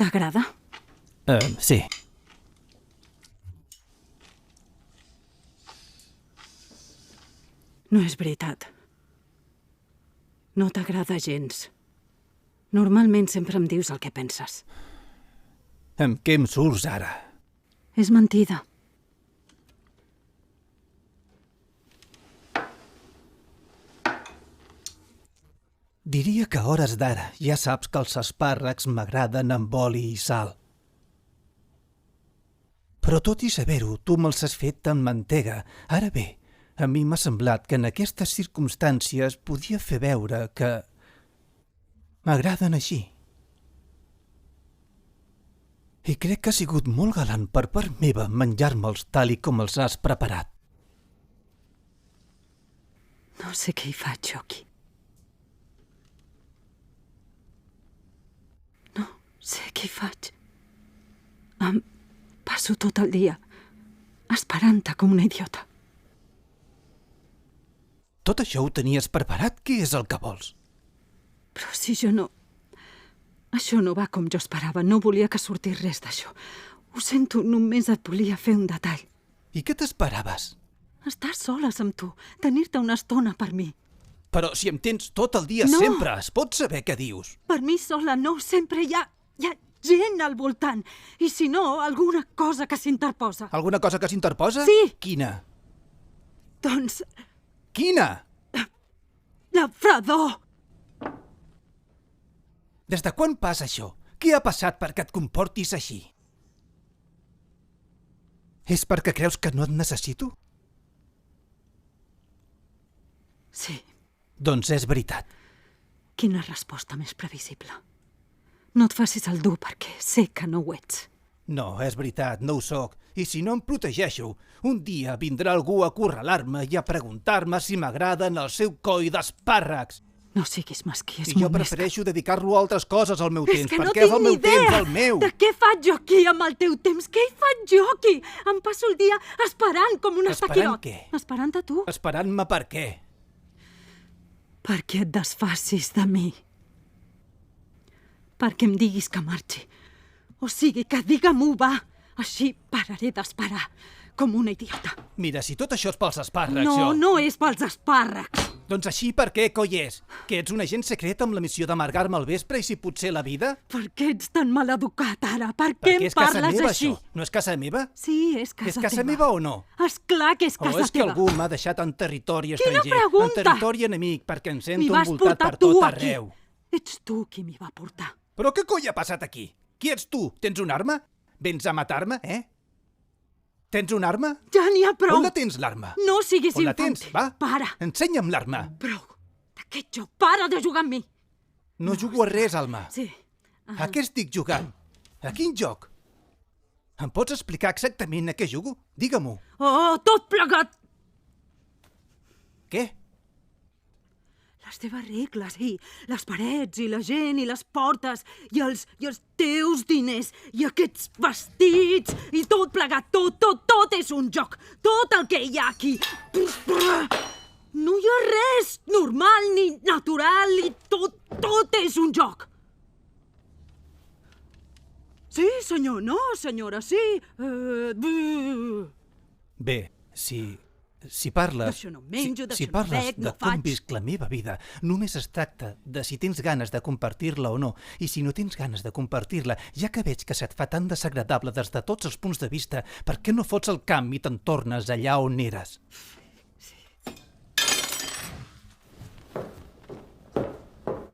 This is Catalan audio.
T'agrada? Sí. No és veritat. No t'agrada gens. Normalment sempre em dius el que penses. Amb què em surts ara? És mentida. Diria que a hores d'ara ja saps que els espàrrecs m'agraden amb oli i sal. Però tot i saber-ho, tu me'ls has fet amb mantega. Ara bé, a mi m'ha semblat que en aquestes circumstàncies podia fer veure que m'agraden així. I crec que ha sigut molt galant per part meva menjar-me'ls tal i com els has preparat. No sé què hi faig jo aquí. No sé què hi faig. Em passo tot el dia esperant-te com una idiota. Tot això ho tenies preparat? Què és el que vols? Però si jo no... Això no va com jo esperava. No volia que sortís res d'això. Ho sento, només et volia fer un detall. I què t'esperaves? Estar soles amb tu, tenir-te una estona per mi. Però si em tens tot el dia No. sempre, es pot saber què dius. Per mi sola no, sempre hi ha gent al voltant. I si no, alguna cosa que s'interposa. Alguna cosa que s'interposa? Sí. Quina? Doncs Quina? la fredor. Des de quan passa això? Què ha passat perquè et comportis així? És perquè creus que no et necessito? Sí, Doncs és veritat. quina resposta més previsible. No et facis el dur perquè sé que no ho ets. No, és veritat, no ho sóc. I si no em protegeixo, un dia vindrà algú a acorralar-me i a preguntar-me si m'agraden el seu coll d'espàrrecs. No siguis mesquí, és I jo molt més prefereixo dedicar-lo a altres coses al meu És temps, que no perquè és tinc el ni meu temps, idea el meu. de què faig jo aquí amb el teu temps. Què hi faig jo aquí? Em passo el dia esperant com un Esperant estaquirot. què? Esperant a tu. Esperant-me per què? Perquè et desfacis de mi. Perquè em diguis que marxi. O sigui, que digue-m'ho, va. Així pararé d'esperar, com una idiota. Mira, si tot això és pels espàrrecs, No, jo... no és pels espàrrecs. Doncs així per què, coi és? Que ets un agent secret amb la missió d'amargar-me el vespre i si potser la vida? Per què ets tan maleducat ara? Per què Perquè em és casa parles meva, així? això. No és casa meva? Sí, és casa És casa teva. meva o no? Esclar que és casa O és que teva. algú m'ha deixat en territori Quina estranger? pregunta? En territori enemic, perquè em M'hi sento vas envoltat portar per tu tot aquí. arreu. Ets tu qui m'hi va portar. Però què coi ha passat aquí? Qui ets tu? Tens una arma? Vens a matar-me, eh? Tens una arma? Ja n'hi ha prou. On la tens, l'arma? No siguis On la infantil. tens? Va, Para. ensenya'm l'arma. Prou. D'aquest joc. Para de jugar amb mi. No jugo a res, Alma. Sí. A què estic jugant? A quin joc? Em pots explicar exactament a què jugo? Digue-m'ho. Oh, tot plegat. Què? Les teves regles, i les parets, i la gent, i les portes, i els teus diners, i aquests vestits, i tot plegat, tot és un joc. Tot el que hi ha aquí. No hi ha res normal ni natural, i tot és un joc. Sí, senyor, no, senyora, sí. Bé, si parles... D'això no menjo, si d'això no parles bec, de no com faig. visc la meva vida, només es tracta de si tens ganes de compartir-la o no. I si no tens ganes de compartir-la, ja que veig que se't fa tan desagradable des de tots els punts de vista, per què no fots el camp i te'n tornes allà on eres?